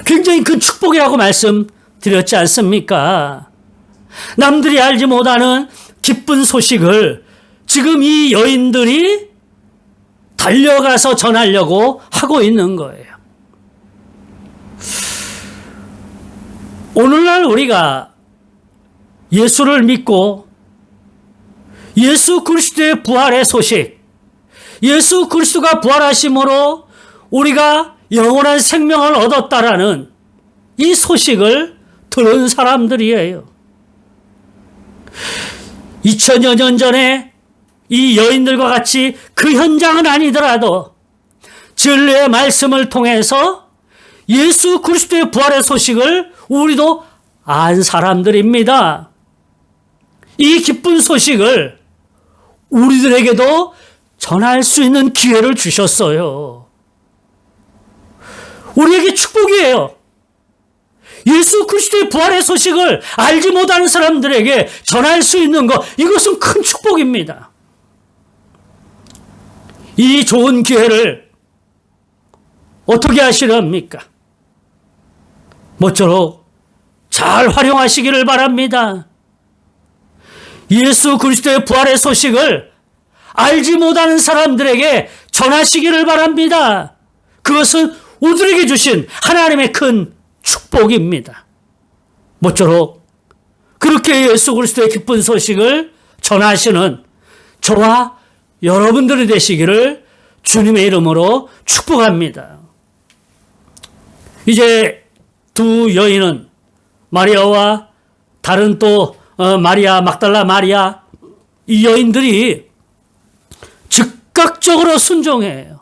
굉장히 큰 축복이라고 말씀드렸지 않습니까? 남들이 알지 못하는 기쁜 소식을 지금 이 여인들이 달려가서 전하려고 하고 있는 거예요. 오늘날 우리가 예수를 믿고 예수 그리스도의 부활의 소식, 예수 그리스도가 부활하심으로 우리가 영원한 생명을 얻었다라는 이 소식을 들은 사람들이에요. 2000여 년 전에 이 여인들과 같이 그 현장은 아니더라도 진리의 말씀을 통해서 예수 그리스도의 부활의 소식을 우리도 안 사람들입니다. 이 기쁜 소식을 우리들에게도 전할 수 있는 기회를 주셨어요. 우리에게 축복이에요. 예수 그리스도의 부활의 소식을 알지 못하는 사람들에게 전할 수 있는 것, 이것은 큰 축복입니다. 이 좋은 기회를 어떻게 하시렵니까? 모쪼록 잘 활용하시기를 바랍니다. 예수 그리스도의 부활의 소식을 알지 못하는 사람들에게 전하시기를 바랍니다. 그것은 우리에게 주신 하나님의 큰 축복입니다. 모쪼록 그렇게 예수 그리스도의 기쁜 소식을 전하시는 저와 여러분들이 되시기를 주님의 이름으로 축복합니다. 이제 두 여인은 마리아와 다른 또 마리아, 막달라 마리아, 이 여인들이 즉각적으로 순종해요.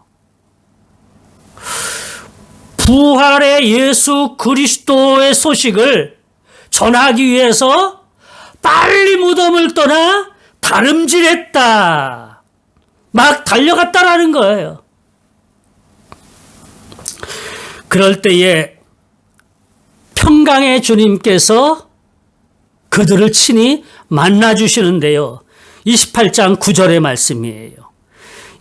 부활의 예수 그리스도의 소식을 전하기 위해서 빨리 무덤을 떠나 다름질했다. 막 달려갔다라는 거예요. 그럴 때에 평강의 주님께서 그들을 친히 만나주시는데요. 28장 9절의 말씀이에요.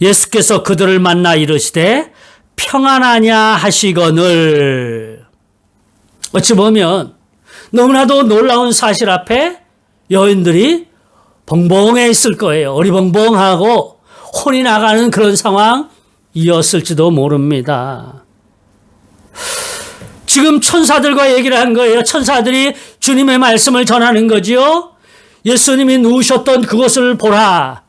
예수께서 그들을 만나 이르시되 평안하냐 하시거늘. 어찌 보면 너무나도 놀라운 사실 앞에 여인들이 벙벙해 있을 거예요. 어리벙벙하고 혼이 나가는 그런 상황이었을지도 모릅니다. 지금 천사들과 얘기를 한 거예요. 천사들이 주님의 말씀을 전하는 거지요. 예수님이 누우셨던 그곳을 보라.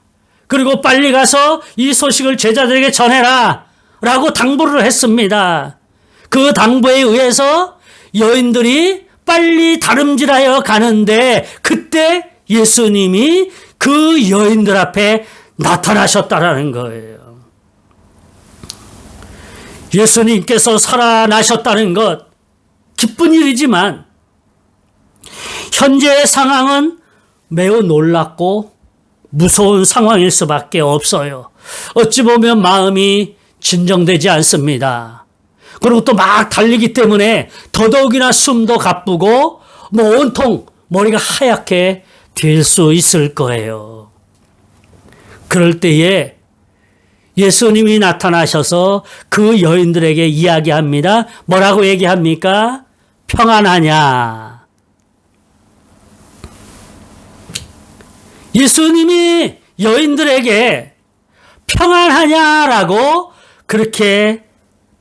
그리고 빨리 가서 이 소식을 제자들에게 전해라. 라고 당부를 했습니다. 그 당부에 의해서 여인들이 빨리 다름질하여 가는데 그때 예수님이 그 여인들 앞에 나타나셨다라는 거예요. 예수님께서 살아나셨다는 것, 기쁜 일이지만 현재의 상황은 매우 놀랍고 무서운 상황일 수밖에 없어요. 어찌 보면 마음이 진정되지 않습니다. 그리고 또 막 달리기 때문에 더더욱이나 숨도 가쁘고 온통 머리가 하얗게 될 수 있을 거예요. 그럴 때에 예수님이 나타나셔서 그 여인들에게 이야기합니다. 뭐라고 얘기합니까? 평안하냐? 예수님이 여인들에게 평안하냐라고 그렇게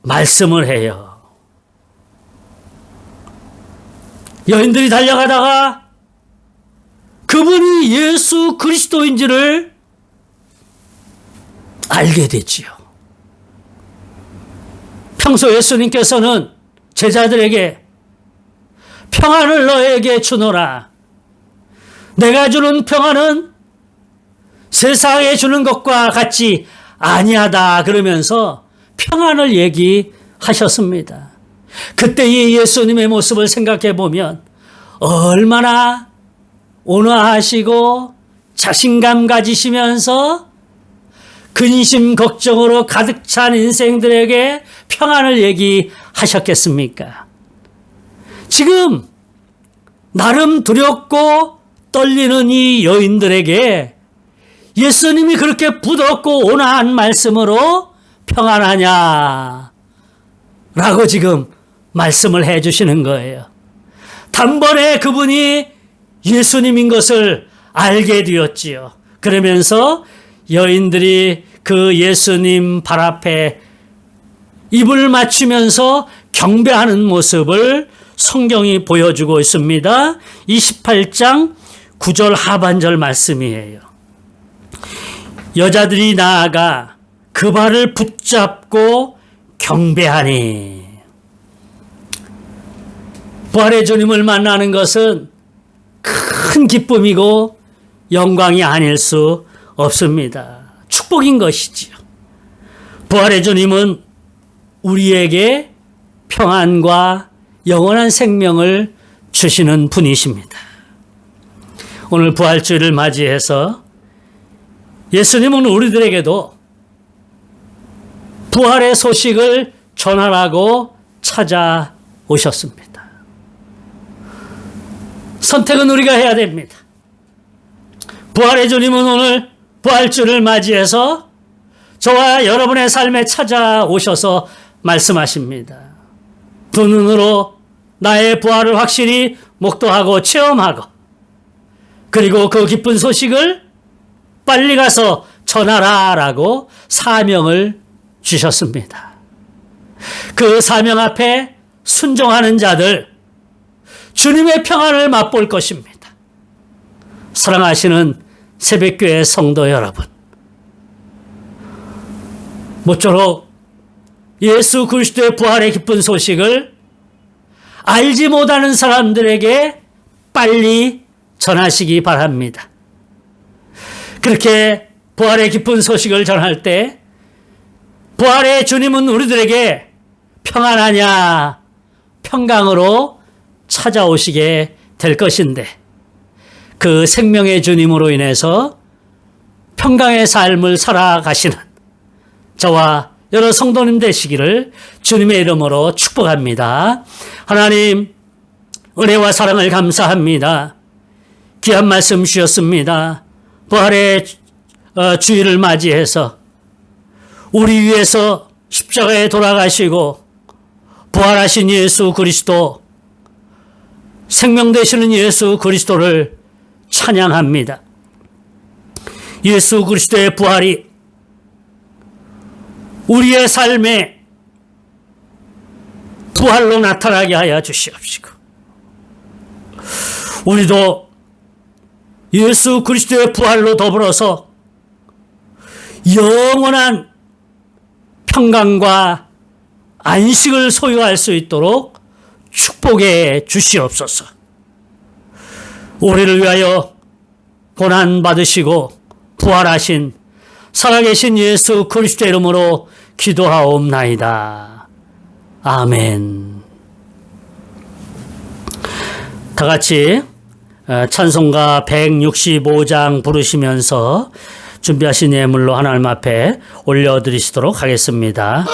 말씀을 해요. 여인들이 달려가다가 그분이 예수 그리스도인지를 알게 되지요. 평소 예수님께서는 제자들에게 평안을 너에게 주노라. 내가 주는 평안은 세상에 주는 것과 같이 아니하다 그러면서 평안을 얘기하셨습니다. 그때의 예수님의 모습을 생각해 보면 얼마나 온화하시고 자신감 가지시면서 근심 걱정으로 가득 찬 인생들에게 평안을 얘기하셨겠습니까? 지금 나름 두렵고 떨리는 이 여인들에게 예수님이 그렇게 부드럽고 온화한 말씀으로 평안하냐 라고 지금 말씀을 해 주시는 거예요. 단번에 그분이 예수님인 것을 알게 되었지요. 그러면서 여인들이 그 예수님 발 앞에 입을 맞추면서 경배하는 모습을 성경이 보여주고 있습니다. 28장 9절 하반절 말씀이에요. 여자들이 나아가 그 발을 붙잡고 경배하니. 부활의 주님을 만나는 것은 큰 기쁨이고 영광이 아닐 수 없습니다. 축복인 것이지요. 부활의 주님은 우리에게 평안과 영원한 생명을 주시는 분이십니다. 오늘 부활주일을 맞이해서 예수님은 우리들에게도 부활의 소식을 전하라고 찾아오셨습니다. 선택은 우리가 해야 됩니다. 부활의 주님은 오늘 부활주를 맞이해서 저와 여러분의 삶에 찾아오셔서 말씀하십니다. 두 눈으로 나의 부활을 확실히 목도하고 체험하고 그리고 그 기쁜 소식을 빨리 가서 전하라라고 사명을 주셨습니다. 그 사명 앞에 순종하는 자들 주님의 평안을 맛볼 것입니다. 사랑하시는 새벽교회 성도 여러분, 모쪼록 예수 그리스도의 부활의 기쁜 소식을 알지 못하는 사람들에게 빨리 전하시기 바랍니다. 그렇게 부활의 기쁜 소식을 전할 때 부활의 주님은 우리들에게 평안하냐, 평강으로 찾아오시게 될 것인데 그 생명의 주님으로 인해서 평강의 삶을 살아가시는 저와 여러 성도님 되시기를 주님의 이름으로 축복합니다. 하나님, 은혜와 사랑을 감사합니다. 귀한 말씀 주셨습니다. 부활의 주일을 맞이해서 우리 위해서 십자가에 돌아가시고 부활하신 예수 그리스도, 생명 되시는 예수 그리스도를 찬양합니다. 예수 그리스도의 부활이 우리의 삶에 부활로 나타나게 하여 주시옵시고 우리도 예수 그리스도의 부활로 더불어서 영원한 평강과 안식을 소유할 수 있도록 축복해 주시옵소서. 우리를 위하여 고난 받으시고 부활하신 살아계신 예수 그리스도의 이름으로 기도하옵나이다. 아멘. 다 같이 찬송가 165장 부르시면서 준비하신 예물로 하나님 앞에 올려드리시도록 하겠습니다.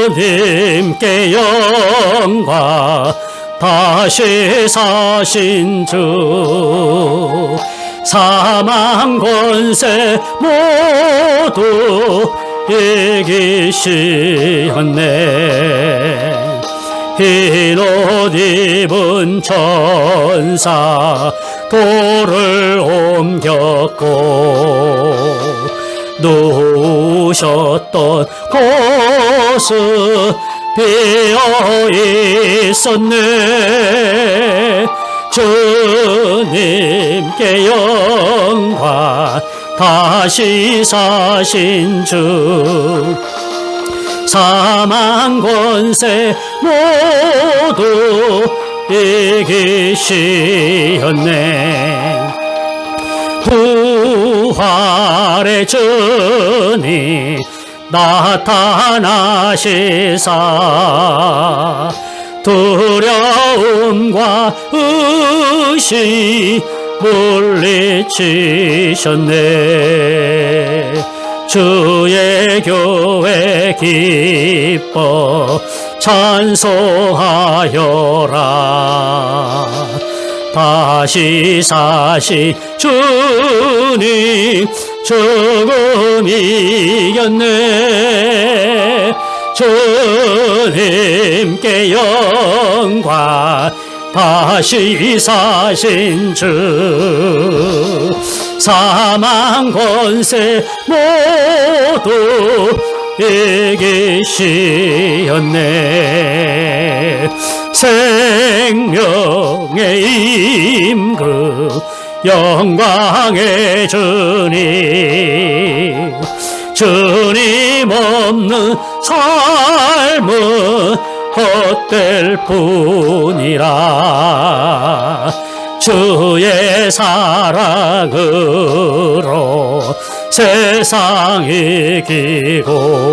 주님께 영광 다시 사신 주 사망 권세 모두 이기시었네. 흰 옷 입은 천사 돌을 옮겼고 누우셨던 곳은 비어 있었네. 주님께 영광 다시 사신 주 사망 권세 모두 이기시었네. 부활의 주님 나타나시사 두려움과 의심 물리치셨네. 주의 교회 기뻐 찬송하여라. 다시 사신 주님 죽음 이겼네. 주님께 영광 다시 사신 주 사망 권세 모두 이기시었네. 생명의 임금 영광의 주님 주님 없는 삶은 헛될 뿐이라. 주의 사랑으로 세상 이기고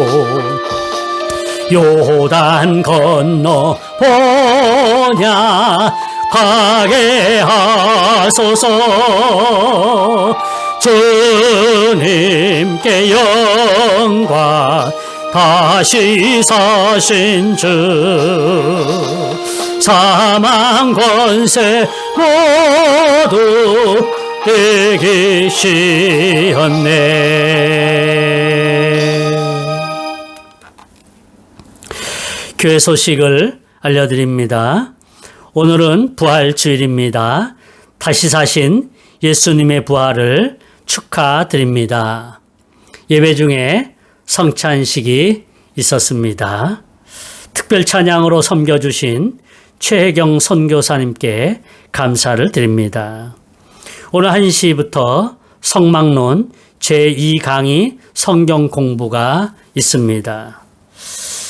요단 건너 보냐 가게 하소서. 주님께 영광 다시 사신 주 사망 권세 모두 이기시었네. 교회 소식을 알려드립니다. 오늘은 부활주일입니다. 다시 사신 예수님의 부활을 축하드립니다. 예배 중에 성찬식이 있었습니다. 특별 찬양으로 섬겨주신 최혜경 선교사님께 감사를 드립니다. 오늘 1시부터 성막론 제2강의 성경 공부가 있습니다.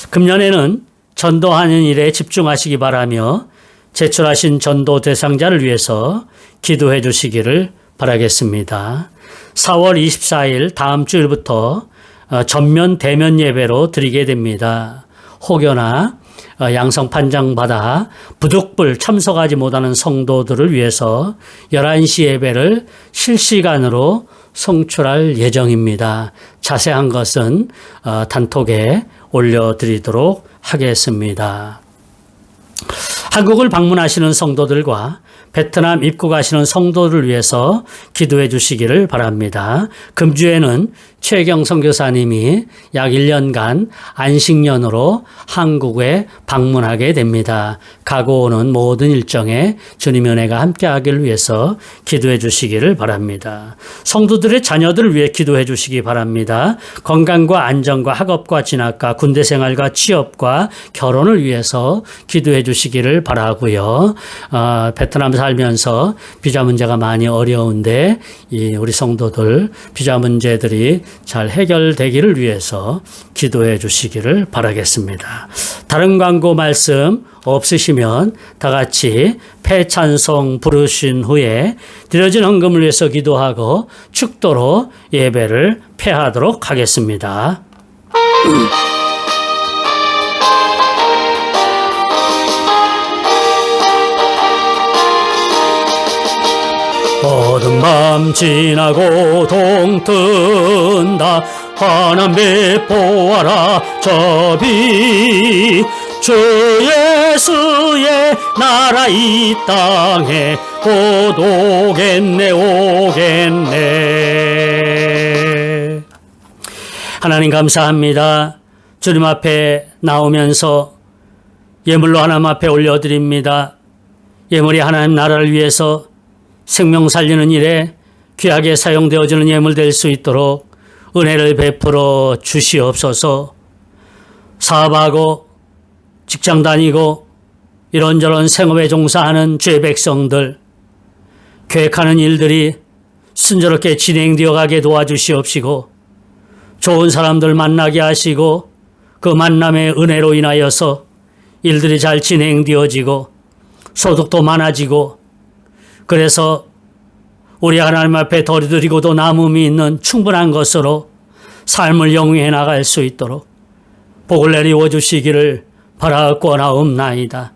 금년에는 전도하는 일에 집중하시기 바라며 제출하신 전도 대상자를 위해서 기도해 주시기를 바라겠습니다. 4월 24일 다음 주일부터 전면 대면 예배로 드리게 됩니다. 혹여나 양성 판정받아 부득불 참석하지 못하는 성도들을 위해서 11시 예배를 실시간으로 송출할 예정입니다. 자세한 것은 단톡에 올려드리도록 하겠습니다. 한국을 방문하시는 성도들과 베트남 입국하시는 성도를 위해서 기도해 주시기를 바랍니다. 금주에는 최경 선교사님이 약 1년간 안식년으로 한국에 방문하게 됩니다. 가고 오는 모든 일정에 주님의 은혜가 함께하기를 위해서 기도해 주시기를 바랍니다. 성도들의 자녀들을 위해 기도해 주시기 바랍니다. 건강과 안전과 학업과 진학과 군대 생활과 취업과 결혼을 위해서 기도해 주시기를 바라고요. 베트남 살면서 비자 문제가 많이 어려운데 우리 성도들 비자 문제들이 잘 해결되기를 위해서 기도해 주시기를 바라겠습니다. 다른 광고 말씀 없으시면 다 같이 패찬송 부르신 후에 드려진 헌금을 위해서 기도하고 축도로 예배를 폐하도록 하겠습니다. 어두운 밤 지나고 동뜬다 환한 빛 보아라 저비 주 예수의 나라 이 땅에 곧 오겠네 오겠네. 하나님 감사합니다. 주님 앞에 나오면서 예물로 하나님 앞에 올려드립니다. 예물이 하나님 나라를 위해서 생명 살리는 일에 귀하게 사용되어지는 예물 될 수 있도록 은혜를 베풀어 주시옵소서. 사업하고 직장 다니고 이런저런 생업에 종사하는 주의 백성들 계획하는 일들이 순조롭게 진행되어 가게 도와주시옵시고 좋은 사람들 만나게 하시고 그 만남의 은혜로 인하여서 일들이 잘 진행되어지고 소득도 많아지고 그래서 우리 하나님 앞에 덜 드리고도 남음이 있는 충분한 것으로 삶을 영위해 나갈 수 있도록 복을 내리워 주시기를 바라옵나이다.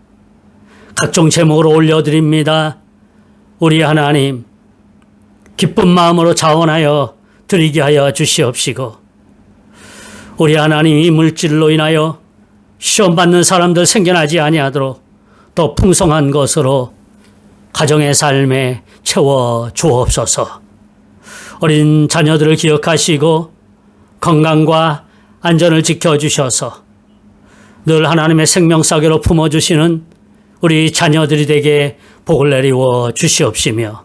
각종 제목으로 올려드립니다. 우리 하나님 기쁜 마음으로 자원하여 드리게 하여 주시옵시고 우리 하나님 이 물질로 인하여 시험받는 사람들 생겨나지 아니하도록 더 풍성한 것으로 가정의 삶에 채워 주옵소서. 어린 자녀들을 기억하시고 건강과 안전을 지켜주셔서 늘 하나님의 생명사계로 품어주시는 우리 자녀들이 되게 복을 내리워 주시옵시며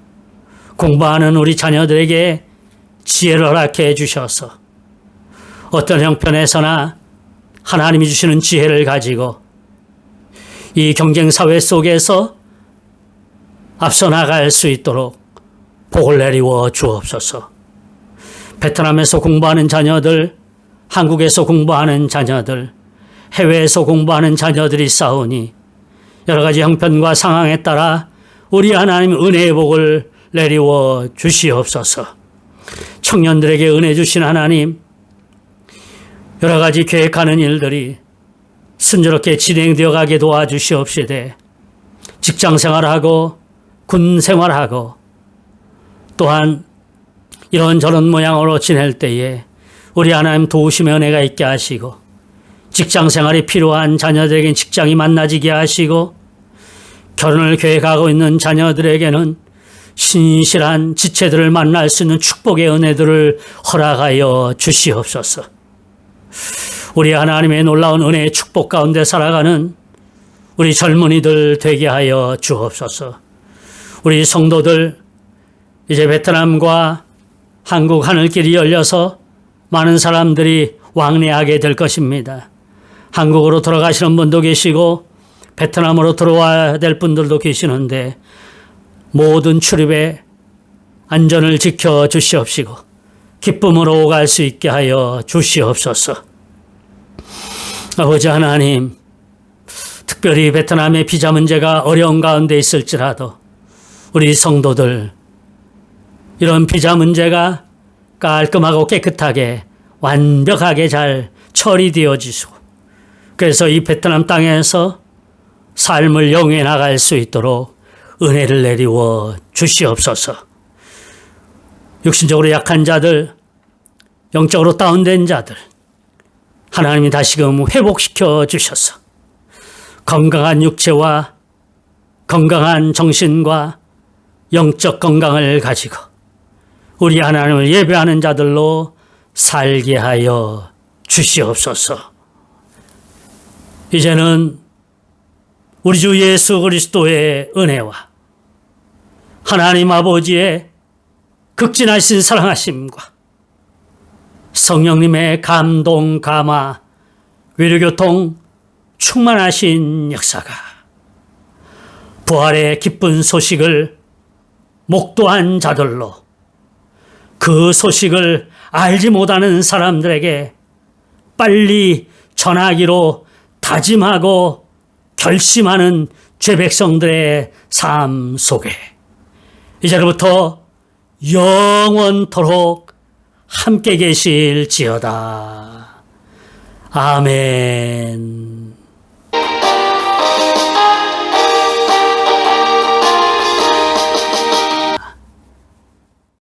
공부하는 우리 자녀들에게 지혜를 허락해 주셔서 어떤 형편에서나 하나님이 주시는 지혜를 가지고 이 경쟁사회 속에서 앞서 나갈 수 있도록 복을 내리워 주옵소서. 베트남에서 공부하는 자녀들, 한국에서 공부하는 자녀들, 해외에서 공부하는 자녀들이 싸우니 여러 가지 형편과 상황에 따라 우리 하나님 은혜의 복을 내리워 주시옵소서. 청년들에게 은혜 주신 하나님, 여러 가지 계획하는 일들이 순조롭게 진행되어 가게 도와주시옵시되 직장 생활하고 군 생활하고 또한 이런저런 모양으로 지낼 때에 우리 하나님 도우심의 은혜가 있게 하시고 직장 생활이 필요한 자녀들에게는 직장이 만나지게 하시고 결혼을 계획하고 있는 자녀들에게는 신실한 지체들을 만날 수 있는 축복의 은혜들을 허락하여 주시옵소서. 우리 하나님의 놀라운 은혜의 축복 가운데 살아가는 우리 젊은이들 되게 하여 주옵소서. 우리 성도들 이제 베트남과 한국 하늘길이 열려서 많은 사람들이 왕래하게 될 것입니다. 한국으로 돌아가시는 분도 계시고 베트남으로 들어와야 될 분들도 계시는데 모든 출입에 안전을 지켜 주시옵시고 기쁨으로 오갈 수 있게 하여 주시옵소서. 아버지 하나님, 특별히 베트남의 비자 문제가 어려운 가운데 있을지라도 우리 성도들 이런 비자 문제가 깔끔하고 깨끗하게 완벽하게 잘 처리되어지고 그래서 이 베트남 땅에서 삶을 영위해 나갈 수 있도록 은혜를 내리워 주시옵소서. 육신적으로 약한 자들, 영적으로 다운된 자들 하나님이 다시금 회복시켜 주셔서 건강한 육체와 건강한 정신과 영적 건강을 가지고 우리 하나님을 예배하는 자들로 살게 하여 주시옵소서. 이제는 우리 주 예수 그리스도의 은혜와 하나님 아버지의 극진하신 사랑하심과 성령님의 감동, 감화, 위로교통 충만하신 역사가 부활의 기쁜 소식을 목도한 자들로 그 소식을 알지 못하는 사람들에게 빨리 전하기로 다짐하고 결심하는 죄 백성들의 삶 속에 이제부터 영원토록 함께 계실지어다. 아멘.